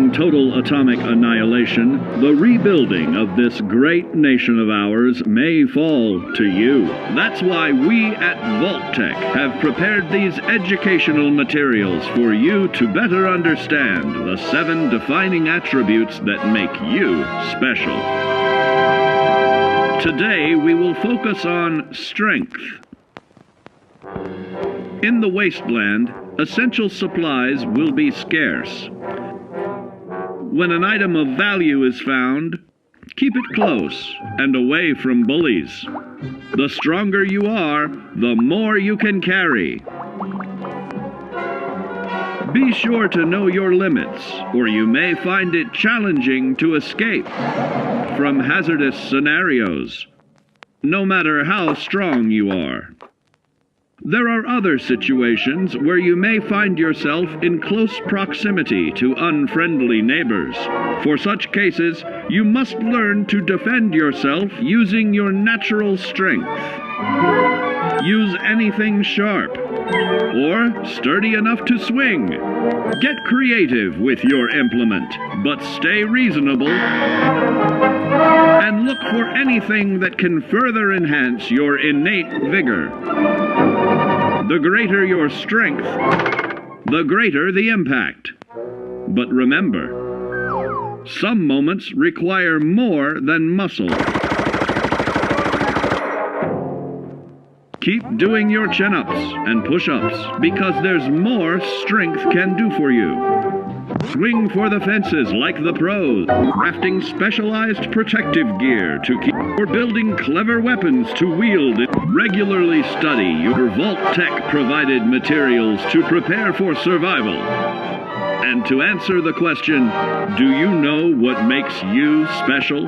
Following total atomic annihilation, the rebuilding of this great nation of ours may fall to you. That's why we at Vault-Tec have prepared these educational materials for you to better understand the 7 defining attributes that make you special. Today we will focus on strength. In the wasteland, essential supplies will be scarce. When an item of value is found, keep it close and away from bullies. The stronger you are, the more you can carry. Be sure to know your limits, or you may find it challenging to escape from hazardous scenarios, no matter how strong you are. There are other situations where you may find yourself in close proximity to unfriendly neighbors. For such cases, you must learn to defend yourself using your natural strength. Use anything sharp or sturdy enough to swing. Get creative with your implement, but stay reasonable. And look for anything that can further enhance your innate vigor. The greater your strength, the greater the impact. But remember, some moments require more than muscle. Keep doing your chin-ups and push-ups, because there's more strength can do for you. Swing for the fences like the pros, crafting specialized protective gear to keep, or building clever weapons to wield. Regularly study your Vault-Tec provided materials to prepare for survival. And to answer the question, do you know what makes you special?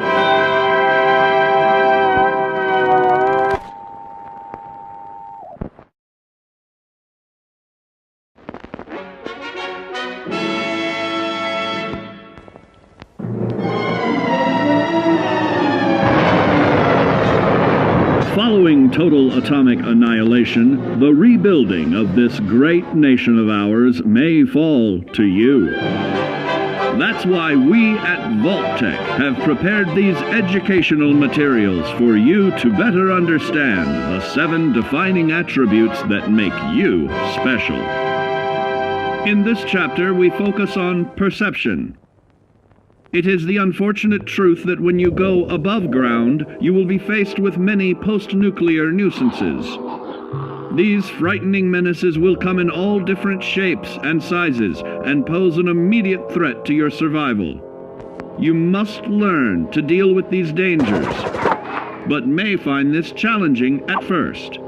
Following total atomic annihilation, the rebuilding of this great nation of ours may fall to you. That's why we at Vault-Tec have prepared these educational materials for you to better understand the 7 defining attributes that make you special. In this chapter, we focus on perception. It is the unfortunate truth that when you go above ground, you will be faced with many post-nuclear nuisances. These frightening menaces will come in all different shapes and sizes and pose an immediate threat to your survival. You must learn to deal with these dangers, but may find this challenging at first.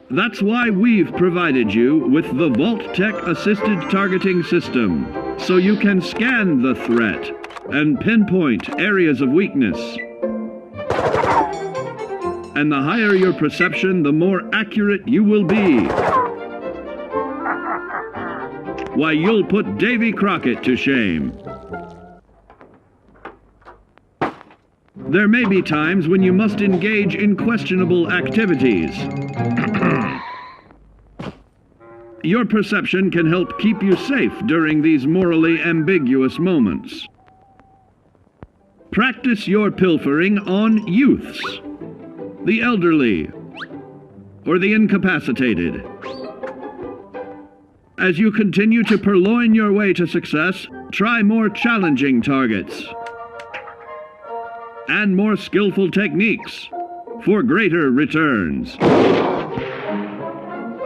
That's why we've provided you with the Vault-Tec Assisted Targeting System, so you can scan the threat and pinpoint areas of weakness. And the higher your perception, the more accurate you will be. Why, you'll put Davy Crockett to shame. There may be times when you must engage in questionable activities. Your perception can help keep you safe during these morally ambiguous moments. Practice your pilfering on youths, the elderly, or the incapacitated. As you continue to purloin your way to success, try more challenging targets and more skillful techniques for greater returns.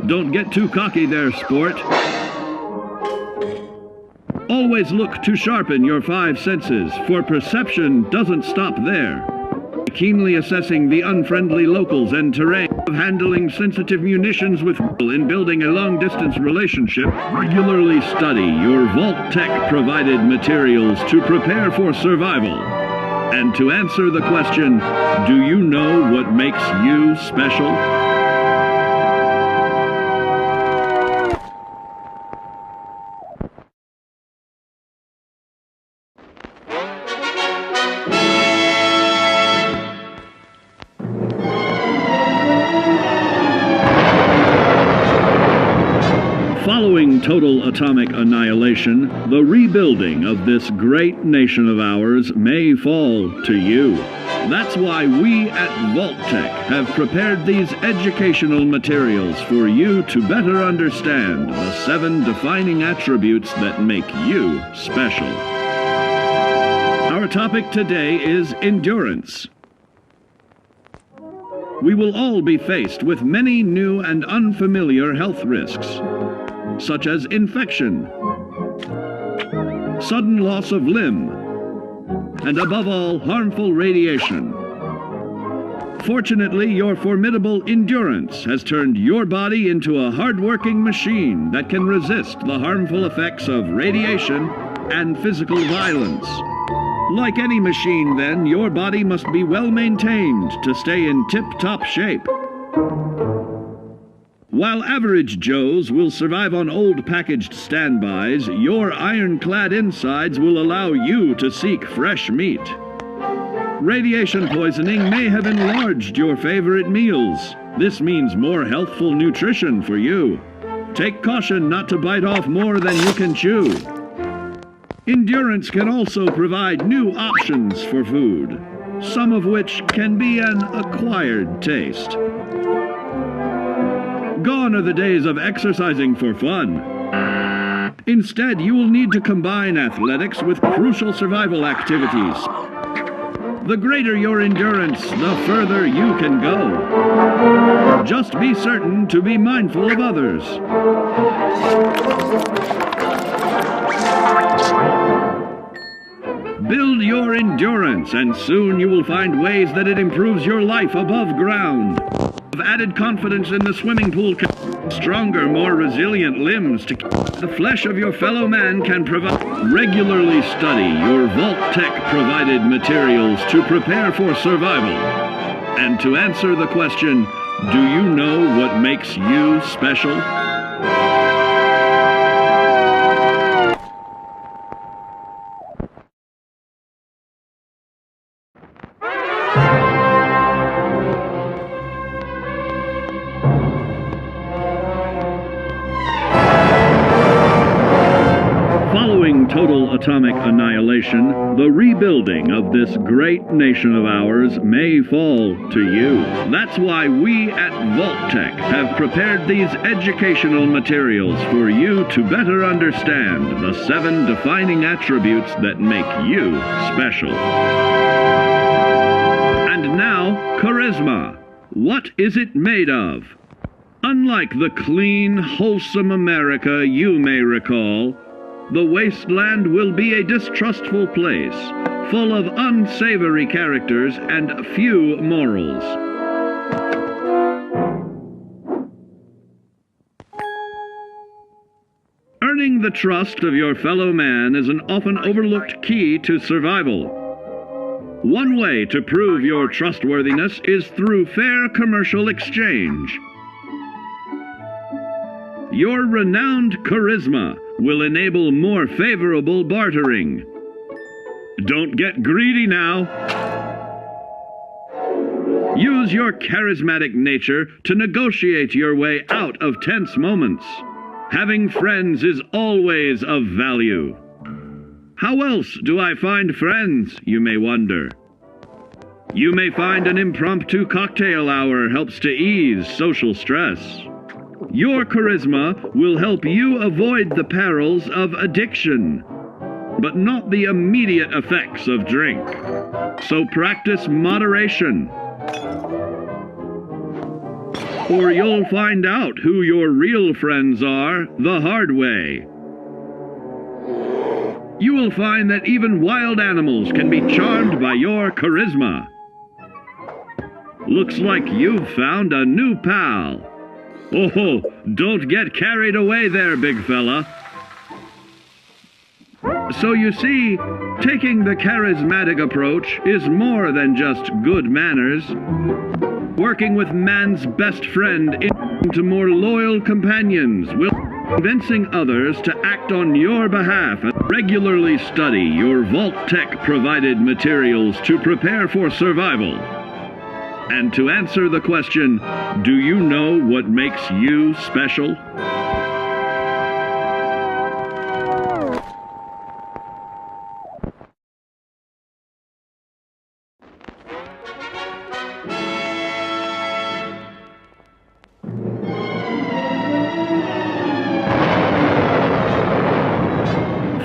Don't get too cocky there, sport. Always look to sharpen your 5 senses, for perception doesn't stop there. Keenly assessing the unfriendly locals and terrain, of handling sensitive munitions with in building a long-distance relationship. Regularly study your Vault-Tec provided materials to prepare for survival. And to answer the question, do you know what makes you special? Following Following total atomic annihilation, the rebuilding of this great nation of ours may fall to you. That's why we at Vault-Tec have prepared these educational materials for you to better understand the 7 defining attributes that make you special. Our topic today is endurance. We will all be faced with many new and unfamiliar health risks, such as infection, sudden loss of limb, and above all, harmful radiation. Fortunately, your formidable endurance has turned your body into a hard-working machine that can resist the harmful effects of radiation and physical violence. Like any machine, then, your body must be well maintained to stay in tip-top shape. While average Joes will survive on old packaged standbys, your ironclad insides will allow you to seek fresh meat. Radiation poisoning may have enlarged your favorite meals. This means more healthful nutrition for you. Take caution not to bite off more than you can chew. Endurance can also provide new options for food, some of which can be an acquired taste. Gone are the days of exercising for fun. Instead, you will need to combine athletics with crucial survival activities. The greater your endurance, the further you can go. Just be certain to be mindful of others. Build your endurance, and soon you will find ways that it improves your life above ground. Of added confidence in the swimming pool, stronger, more resilient limbs to the flesh of your fellow man can provide. Regularly study your Vault-Tec provided materials to prepare for survival. And to answer the question, do you know what makes you special? Following total atomic annihilation, the rebuilding of this great nation of ours may fall to you. That's why we at Vault-Tec have prepared these educational materials for you to better understand the 7 defining attributes that make you special. And now, charisma. What is it made of? Unlike the clean, wholesome America you may recall, the wasteland will be a distrustful place, full of unsavory characters and few morals. Earning the trust of your fellow man is an often overlooked key to survival. One way to prove your trustworthiness is through fair commercial exchange. Your renowned charisma will enable more favorable bartering. Don't get greedy now. Use your charismatic nature to negotiate your way out of tense moments. Having friends is always of value. How else do I find friends, you may wonder? You may find an impromptu cocktail hour helps to ease social stress. Your charisma will help you avoid the perils of addiction, but not the immediate effects of drink. So practice moderation, or you'll find out who your real friends are the hard way. You will find that even wild animals can be charmed by your charisma. Looks like you've found a new pal. Oh, don't get carried away there, big fella. So you see, taking the charismatic approach is more than just good manners. Working with man's best friend into more loyal companions will convincing others to act on your behalf. Regularly study your Vault-Tec provided materials to prepare for survival. And to answer the question, do you know what makes you special?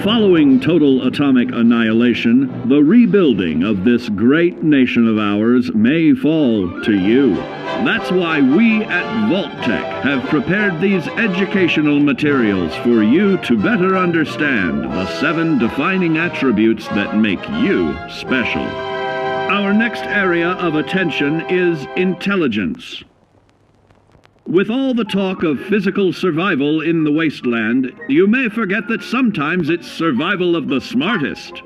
Following total atomic annihilation, the rebuilding of this great nation of ours may fall to you. That's why we at Vault-Tec have prepared these educational materials for you to better understand the 7 defining attributes that make you special. Our next area of attention is intelligence. With all the talk of physical survival in the wasteland, you may forget that sometimes it's survival of the smartest.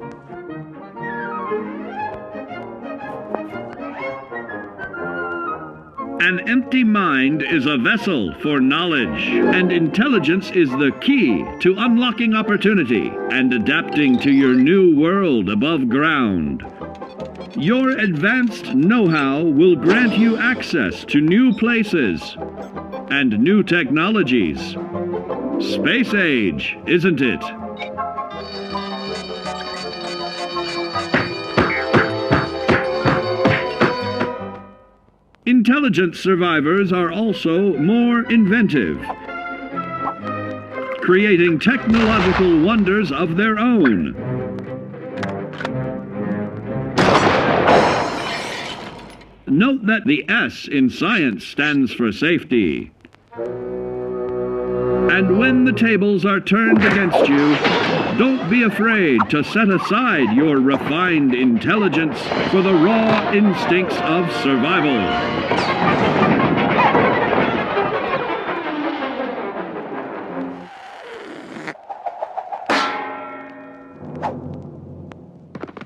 An empty mind is a vessel for knowledge, and intelligence is the key to unlocking opportunity and adapting to your new world above ground. Your advanced know-how will grant you access to new places and new technologies. Space age, isn't it? Intelligent survivors are also more inventive, creating technological wonders of their own. Note that the S in science stands for safety. And when the tables are turned against you, don't be afraid to set aside your refined intelligence for the raw instincts of survival.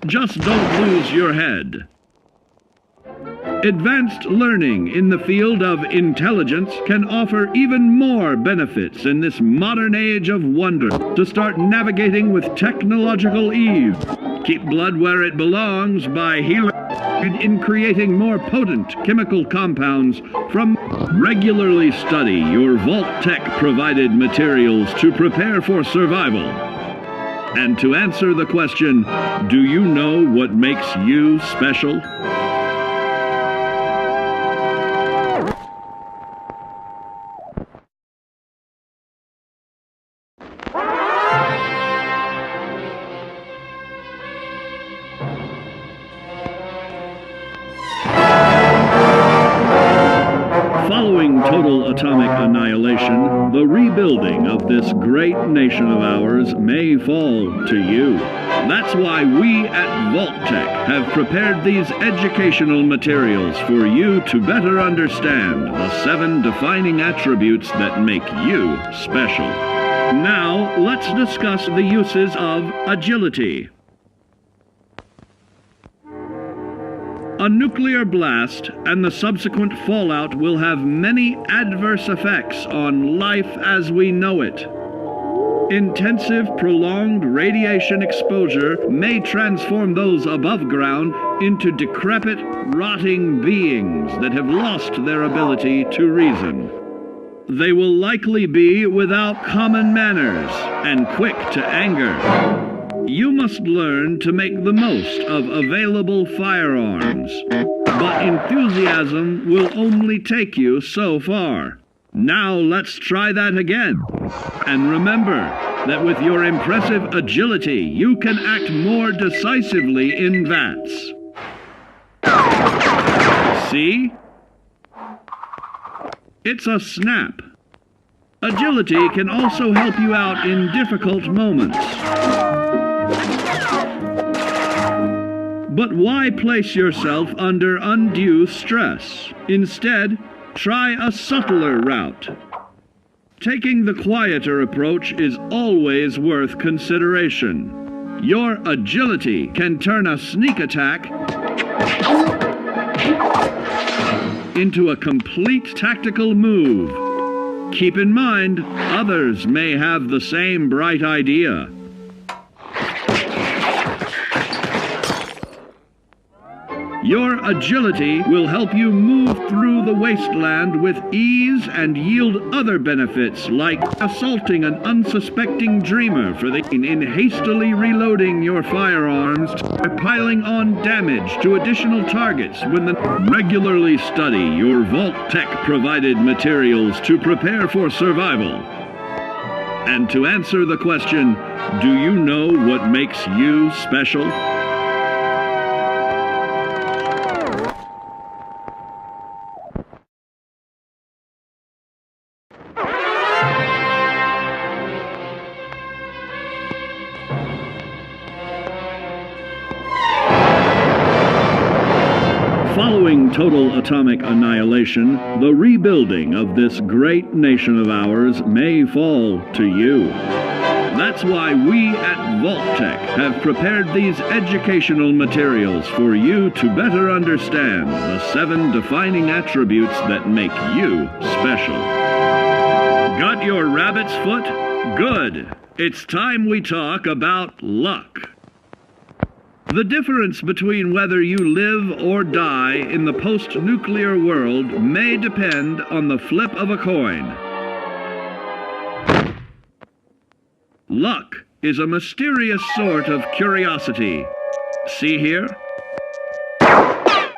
Just don't lose your head. Advanced learning in the field of intelligence can offer even more benefits in this modern age of wonder. To start navigating with technological ease, keep blood where it belongs by healing in creating more potent chemical compounds from. Regularly study your Vault-Tec provided materials to prepare for survival. And to answer the question, do you know what makes you special? Following total atomic annihilation, the rebuilding of this great nation of ours may fall to you. That's why we at Vault-Tec have prepared these educational materials for you to better understand the 7 defining attributes that make you special. Now, let's discuss the uses of agility. A nuclear blast and the subsequent fallout will have many adverse effects on life as we know it. Intensive, prolonged radiation exposure may transform those above ground into decrepit, rotting beings that have lost their ability to reason. They will likely be without common manners and quick to anger. You must learn to make the most of available firearms, but enthusiasm will only take you so far. Now let's try that again. And remember that with your impressive agility, you can act more decisively in VATS. See? It's a snap. Agility can also help you out in difficult moments. But why place yourself under undue stress? Instead, try a subtler route. Taking the quieter approach is always worth consideration. Your agility can turn a sneak attack into a complete tactical move. Keep in mind, others may have the same bright idea. Your agility will help you move through the wasteland with ease and yield other benefits like assaulting an unsuspecting dreamer in hastily reloading your firearms or piling on damage to additional targets when regularly study your Vault-Tec provided materials to prepare for survival. And to answer the question, do you know what makes you special? Following total atomic annihilation, the rebuilding of this great nation of ours may fall to you. That's why we at Vault-Tec have prepared these educational materials for you to better understand the 7 defining attributes that make you special. Got your rabbit's foot? Good! It's time we talk about luck. The difference between whether you live or die in the post-nuclear world may depend on the flip of a coin. Luck is a mysterious sort of curiosity. See here? A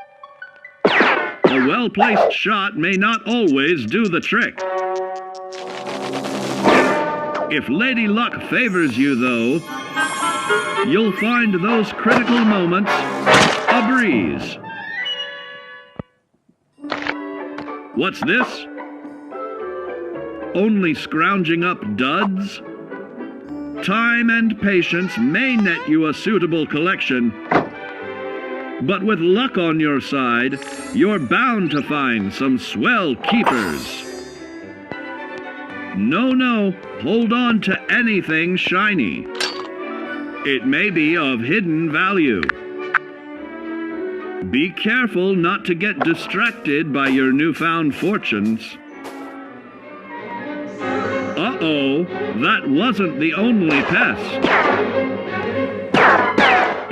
well-placed shot may not always do the trick. If Lady Luck favors you, though, you'll find those critical moments a breeze. What's this? Only scrounging up duds? Time and patience may net you a suitable collection, but with luck on your side, you're bound to find some swell keepers. No, hold on to anything shiny. It may be of hidden value. Be careful not to get distracted by your newfound fortunes. Uh-oh, that wasn't the only pest.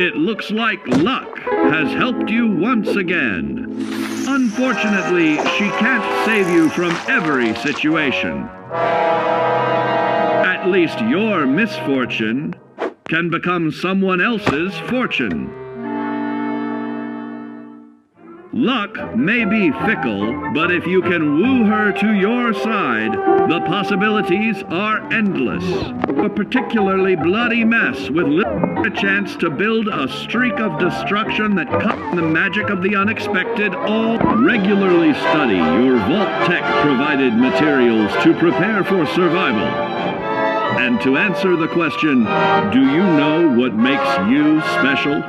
It looks like luck has helped you once again. Unfortunately, she can't save you from every situation. At least your misfortune can become someone else's fortune. Luck may be fickle, but if you can woo her to your side, the possibilities are endless. A particularly bloody mess with little chance to build a streak of destruction that cuts the magic of the unexpected. All regularly study your Vault-Tec provided materials to prepare for survival. And to answer the question, do you know what makes you special?